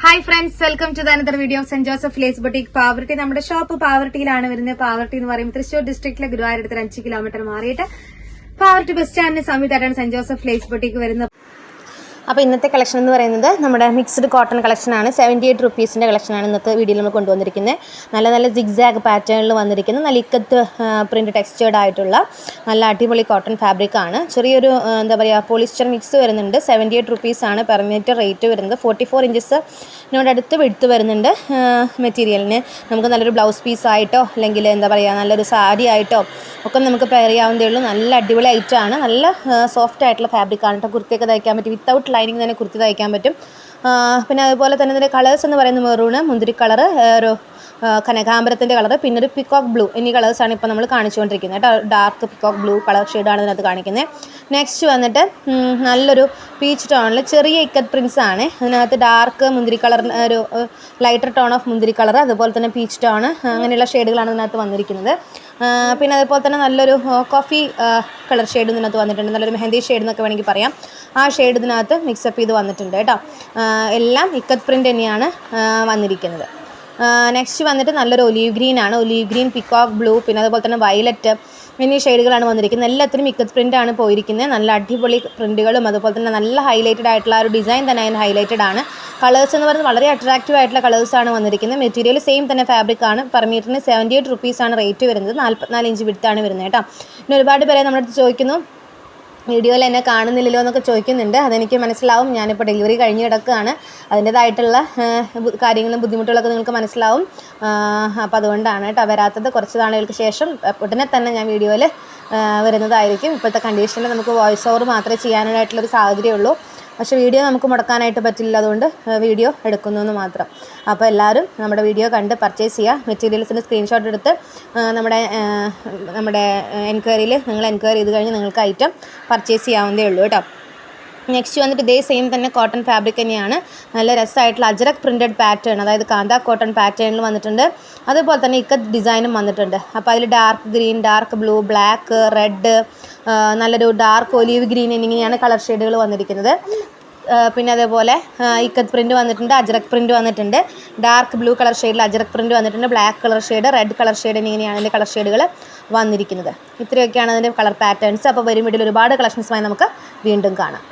Hi friends, welcome to another video of Saint Joseph lace boutique Pavaratty. നമ്മുടെ shop പാവർട്ടിയിലാണ് വരുന്നത്. പാവർട്ടി എന്ന് പറയുമ്പോൾ തൃശ്ശൂർ ഡിസ്ട്രിക്റ്റിലെ ഗുരുവായൂരടുത്ത് 5 കിലോമീറ്റർ മാറിയിട്ട് പാവർട്ടി ബസ് സ്റ്റാൻഡിന് സമീപത്തായിട്ടാണ് സെന്റ് ജോസഫ് ലേസ് ബൊട്ടീക് വരുന്നത്. അപ്പോൾ ഇന്നത്തെ കളക്ഷൻ എന്ന് പറയുന്നത് നമ്മുടെ മിക്സ്ഡ് കോട്ടൺ കളക്ഷനാണ്. 78 റുപ്പീസിൻ്റെ കളക്ഷനാണ് ഇന്നത്തെ വീഡിയോയിൽ നമ്മൾ കൊണ്ടുവന്നിരിക്കുന്നത്. നല്ല സിഗ്സാഗ് പാറ്റേണിൽ വന്നിരിക്കുന്ന നല്ല ഇക്കത്ത് പ്രിൻറ്റ് ടെക്സ്ചേർഡ് ആയിട്ടുള്ള നല്ല അടിപൊളി കോട്ടൺ ഫാബ്രിക്കാണ്. ചെറിയൊരു എന്താ പറയുക പോളിസ്റ്റർ മിക്സ് വരുന്നുണ്ട്. 78 റുപ്പീസാണ് പെർ മീറ്റർ റേറ്റ് വരുന്നത്. 44 ഇഞ്ചസിനോട് അടുത്ത് വിടുത്ത് വരുന്നുണ്ട് മെറ്റീരിയലിന്. നമുക്ക് നല്ലൊരു ബ്ലൗസ് പീസായിട്ടോ അല്ലെങ്കിൽ എന്താ പറയുക നല്ലൊരു സാരി ആയിട്ടോ ഒക്കെ നമുക്ക് പെയർ ചെയ്യാവുന്നതേ ഉള്ളൂ. നല്ല അടിപൊളി ഐറ്റമാണ്. നല്ല സോഫ്റ്റ് ആയിട്ടുള്ള ഫാബ്രിക്കാണ് കേട്ടോ. കുർത്തിയൊക്കെ തയ്ക്കാൻ പറ്റും. വിത്തൗട്ട് ലൈനിങ് തന്നെ കുർത്തി തയ്ക്കാൻ പറ്റും. പിന്നെ അതുപോലെ തന്നെ ഇതിൻ്റെ കളേഴ്സ് എന്ന് പറയുന്നത് മെറൂണ്, മുന്തിരി കളറ്, ഒരു കനകാമ്പരത്തിൻ്റെ കളറ്, പിന്നെ ഒരു പിക്കോക്ക് ബ്ലൂ എന്നീ കളേഴ്സാണ് ഇപ്പോൾ നമ്മൾ കാണിച്ചുകൊണ്ടിരിക്കുന്നത് കേട്ടോ. ഡാർക്ക് പിക്കോക്ക് ബ്ലൂ കളർ ഷെയ്ഡാണ് ഇതിനകത്ത് കാണിക്കുന്നത്. നെക്സ്റ്റ് വന്നിട്ട് നല്ലൊരു പീച്ച് ടോണിൽ ചെറിയ ഇക്കത്ത് പ്രിൻസ് ആണ്. അതിനകത്ത് ഡാർക്ക് മുന്തിരി കളർ, ഒരു ലൈറ്റർ ടോൺ ഓഫ് മുന്തിരി കളർ, അതുപോലെ തന്നെ പീച്ച് ടോണ്, അങ്ങനെയുള്ള ഷെയ്ഡുകളാണ് ഇതിനകത്ത് വന്നിരിക്കുന്നത്. പിന്നെ അതുപോലെ തന്നെ നല്ലൊരു കോഫി കളർ ഷെയ്ഡ് ഇതിനകത്ത് വന്നിട്ടുണ്ട്. നല്ലൊരു മെഹന്തി ഷെയ്ഡ് എന്നൊക്കെ വേണമെങ്കിൽ പറയാം. ആ ഷെയ്ഡ് ഇതിനകത്ത് മിക്സപ്പ് ചെയ്ത് വന്നിട്ടുണ്ട് കേട്ടോ. എല്ലാം ഇക്കത്ത് പ്രിൻ്റ് തന്നെയാണ് വന്നിരിക്കുന്നത്. നെക്സ്റ്റ് വന്നിട്ട് നല്ലൊരു ഒലീവ് ഗ്രീൻ ആണ്. ഒലീവ് ഗ്രീൻ, പിക്കോക്ക് ബ്ലൂ, പിന്നെ അതുപോലെ തന്നെ വയലറ്റ് എന്നീ ഷെയ്ഡുകളാണ് വന്നിരിക്കുന്നത്. എല്ലാത്തിനും ഇക്കത്ത് പ്രിൻ്റാണ് പോയിരിക്കുന്നത്. നല്ല അടിപൊളി പ്രിൻറ്റുകളും അതുപോലെ തന്നെ നല്ല ഹൈലൈറ്റഡ് ആയിട്ടുള്ള ഒരു ഡിസൈൻ തന്നെ അതിന് ഹൈലൈറ്റഡ് ആണ്. കളേഴ്സ് എന്ന് പറയുന്നത് വളരെ അട്രാക്റ്റീവ് ആയിട്ടുള്ള കളേഴ്സാണ് വന്നിരിക്കുന്നത്. മെറ്റീരിയൽ സെയിം തന്നെ ഫാബ്രിക്കാണ്. പെർ മീറ്ററിന് 78 റുപ്പീസാണ് റേറ്റ് വരുന്നത്. 44 ഇഞ്ച് വിഡ്ത്താണ് വരുന്നത് കേട്ടോ. പിന്നെ ഒരുപാട് പേരെ നമ്മുടെ അടുത്ത് ചോദിക്കുന്നു വീഡിയോയിൽ എന്നെ കാണുന്നില്ലല്ലോ എന്നൊക്കെ ചോദിക്കുന്നുണ്ട്. അതെനിക്ക് മനസ്സിലാവും. ഞാനിപ്പോൾ ഡെലിവറി കഴിഞ്ഞ് കിടക്കുകയാണ്. അതിൻ്റേതായിട്ടുള്ള കാര്യങ്ങളും ബുദ്ധിമുട്ടുകളൊക്കെ നിങ്ങൾക്ക് മനസ്സിലാവും. അപ്പോൾ അതുകൊണ്ടാണ് കേട്ടോ വരാത്തത്. കുറച്ച് നാളുകൾക്ക് ശേഷം ഉടനെ തന്നെ ഞാൻ വീഡിയോയിൽ വരുന്നതായിരിക്കും. ഇപ്പോഴത്തെ കണ്ടീഷനിൽ നമുക്ക് വോയിസ് ഓവർ മാത്രമേ ചെയ്യാനായിട്ടുള്ളൊരു സാഹചര്യമുള്ളൂ. പക്ഷേ വീഡിയോ നമുക്ക് മുടക്കാനായിട്ട് പറ്റില്ല. അതുകൊണ്ട് വീഡിയോ എടുക്കുന്നു എന്ന് മാത്രം. അപ്പോൾ എല്ലാവരും നമ്മുടെ വീഡിയോ കണ്ട് പർച്ചേസ് ചെയ്യുക. മെറ്റീരിയൽസിൻ്റെ സ്ക്രീൻഷോട്ട് എടുത്ത് നമ്മുടെ എൻക്വയറിയിൽ നിങ്ങൾ എൻക്വയറി ചെയ്ത് കഴിഞ്ഞ് നിങ്ങൾക്ക് ഐറ്റം പർച്ചേസ് ചെയ്യാവുന്നതേ ഉള്ളൂ കേട്ടോ. നെക്സ്റ്റ് വന്നിട്ട് ഇതേ സെയിം തന്നെ കോട്ടൺ ഫാബ്രിക് തന്നെയാണ്. നല്ല രസമായിട്ടുള്ള അജറക് പ്രിൻറ്റഡ് പാറ്റേൺ, അതായത് കാന്ത കോട്ടൺ പാറ്റേണിൽ വന്നിട്ടുണ്ട്. അതുപോലെ തന്നെ ഇക്കത്ത് ഡിസൈനും വന്നിട്ടുണ്ട്. അപ്പോൾ അതിൽ dark green, dark blue, black, red, നല്ലൊരു ഡാർക്ക് ഒലീവ് ഗ്രീൻ എന്നിങ്ങനെയാണ് കളർ ഷെയ്ഡുകൾ വന്നിരിക്കുന്നത്. പിന്നെ അതേപോലെ ഇക്കത്ത് പ്രിൻറ്റ് വന്നിട്ടുണ്ട്, അജറക് പ്രിൻറ്റ് വന്നിട്ടുണ്ട്. ഡാർക്ക് ബ്ലൂ കളർ ഷെയ്ഡിൽ അജറക് പ്രിൻറ്റ് വന്നിട്ടുണ്ട്. Black colour shade, red colour shade എന്നിങ്ങനെയാണ് അതിൻ്റെ കളർ ഷെയ്ഡുകൾ വന്നിരിക്കുന്നത്. ഇത്രയൊക്കെയാണ് അതിൻ്റെ കളർ പാറ്റേൺസ്. അപ്പോൾ വരും വീഡിയോയിൽ ഒരുപാട് കളക്ഷൻസുമായി നമുക്ക് വീണ്ടും കാണാം.